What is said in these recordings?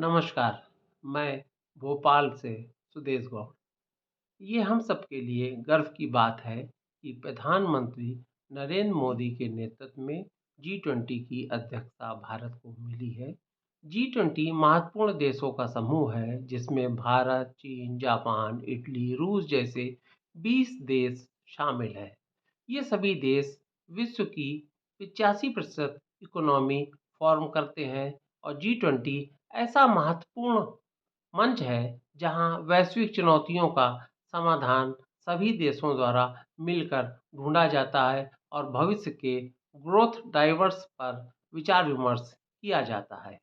नमस्कार, मैं भोपाल से सुदेश गौड़। ये हम सबके लिए गर्व की बात है कि प्रधानमंत्री नरेंद्र मोदी के नेतृत्व में जी20 की अध्यक्षता भारत को मिली है। जी20 महत्वपूर्ण देशों का समूह है जिसमें भारत, चीन, जापान, इटली, रूस जैसे 20 देश शामिल हैं। ये सभी देश विश्व की 85% इकोनॉमी फॉर्म करते हैं और जी20 ऐसा महत्वपूर्ण मंच है जहां वैश्विक चुनौतियों का समाधान सभी देशों द्वारा मिलकर ढूंढा जाता है और भविष्य के ग्रोथ ड्राइवर्स पर विचार विमर्श किया जाता है।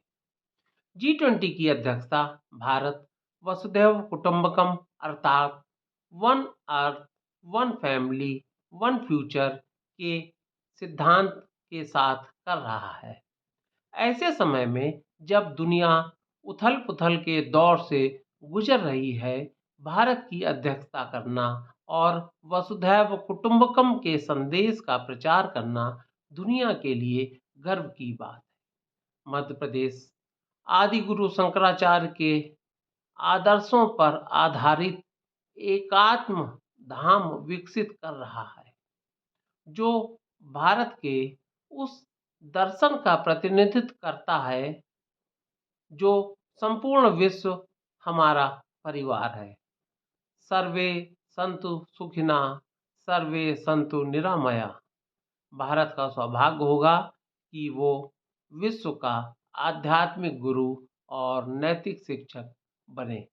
जी20 की अध्यक्षता भारत वसुधैव कुटुंबकम अर्थात one earth, one family, one future के सिद्धांत के साथ कर रहा है। ऐसे समय में जब दुनिया उथल-पुथल के दौर से गुजर रही है, भारत की अध्यक्षता करना और वसुधैव कुटुंबकम के संदेश का प्रचार करना दुनिया के लिए गर्व की बात है। मध्य प्रदेश आदि गुरु शंकराचार्य के आदर्शों पर आधारित एकात्म धाम विकसित कर रहा है, जो भारत के उस दर्शन का प्रतिनिधित्व करता है जो संपूर्ण विश्व हमारा परिवार है। सर्वे संतु सुखिना, सर्वे संतु निरामया। भारत का सौभाग्य होगा कि वो विश्व का आध्यात्मिक गुरु और नैतिक शिक्षक बने।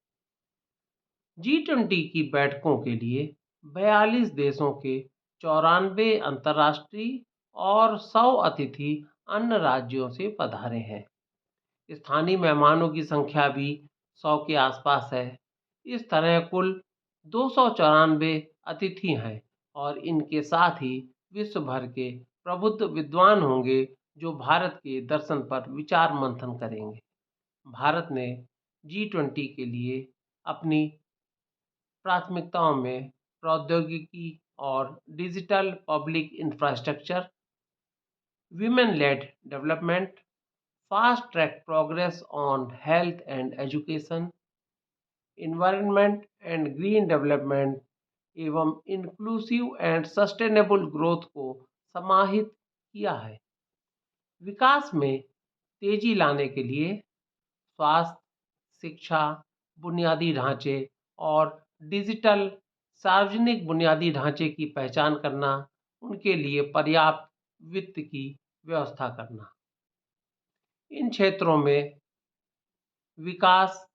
जी20 की बैठकों के लिए 42 देशों के 94 अंतर्राष्ट्रीय और 100 अतिथि अन्य राज्यों से पधारे हैं। स्थानीय मेहमानों की संख्या भी 100 के आसपास है। इस तरह कुल 294 अतिथि हैं और इनके साथ ही विश्व भर के प्रबुद्ध विद्वान होंगे जो भारत के दर्शन पर विचार मंथन करेंगे। भारत ने जी20 के लिए अपनी प्राथमिकताओं में प्रौद्योगिकी और digital public infrastructure, women lead development, fast track progress on health and education, environment and green development एवं इंक्लूसिव एंड सस्टेनेबल ग्रोथ को समाहित किया है। विकास में तेजी लाने के लिए स्वास्थ्य, शिक्षा, बुनियादी ढांचे और डिजिटल सार्वजनिक बुनियादी ढांचे की पहचान करना, उनके लिए पर्याप्त वित्त की व्यवस्था करना। इन क्षेत्रों में विकास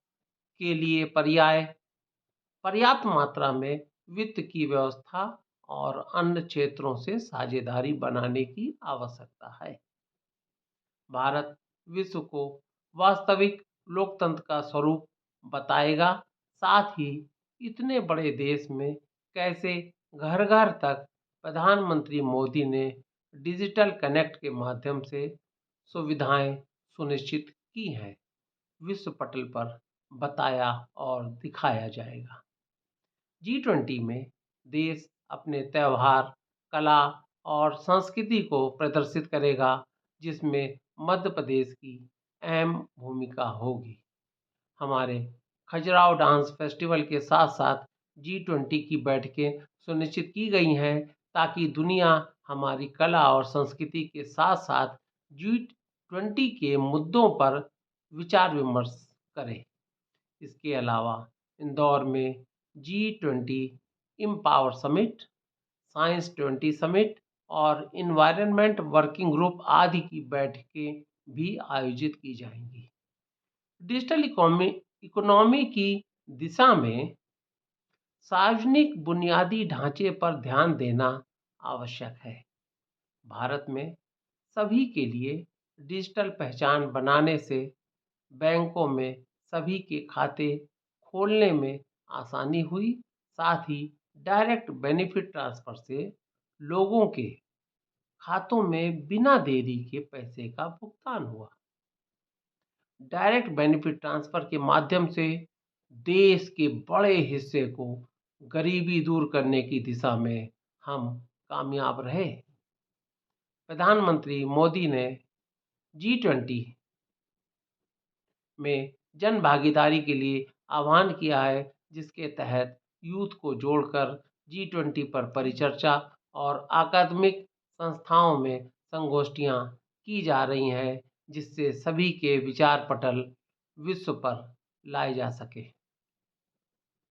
के लिए पर्याप्त मात्रा में वित्त की व्यवस्था और अन्य क्षेत्रों से साझेदारी बनाने की आवश्यकता है। भारत विश्व को वास्तविक लोकतंत्र का स्वरूप बताएगा, साथ ही इतने बड़े देश में कैसे घर घर तक प्रधानमंत्री मोदी ने डिजिटल कनेक्ट के माध्यम से सुविधाएं सुनिश्चित की हैं, विश्व पटल पर बताया और दिखाया जाएगा। जी20 में देश अपने त्यौहार, कला और संस्कृति को प्रदर्शित करेगा, जिसमें मध्य प्रदेश की अहम भूमिका होगी। हमारे खजुराहो डांस फेस्टिवल के साथ साथ जी20 की बैठकें सुनिश्चित की गई हैं ताकि दुनिया हमारी कला और संस्कृति के साथ साथ जी20 के मुद्दों पर विचार विमर्श करे। इसके अलावा इंदौर में G20 empower summit, science 20 summit और इन्वायरमेंट वर्किंग ग्रुप आदि की बैठकें भी आयोजित की जाएंगी। डिजिटल इकोनॉमी की दिशा में सार्वजनिक बुनियादी ढांचे पर ध्यान देना आवश्यक है। भारत में सभी के लिए डिजिटल पहचान बनाने से बैंकों में सभी के खाते खोलने में आसानी हुई, साथ ही डायरेक्ट बेनिफिट ट्रांसफर से लोगों के खातों में बिना देरी के पैसे का भुगतान हुआ। डायरेक्ट बेनिफिट ट्रांसफर के माध्यम से देश के बड़े हिस्से को गरीबी दूर करने की दिशा में हम कामयाब रहे। प्रधानमंत्री मोदी ने जी20 में जन भागीदारी के लिए आह्वान किया है, जिसके तहत यूथ को जोड़कर G20 पर परिचर्चा और अकादमिक संस्थाओं में संगोष्ठियां की जा रही हैं, जिससे सभी के विचार पटल विश्व पर लाए जा सके।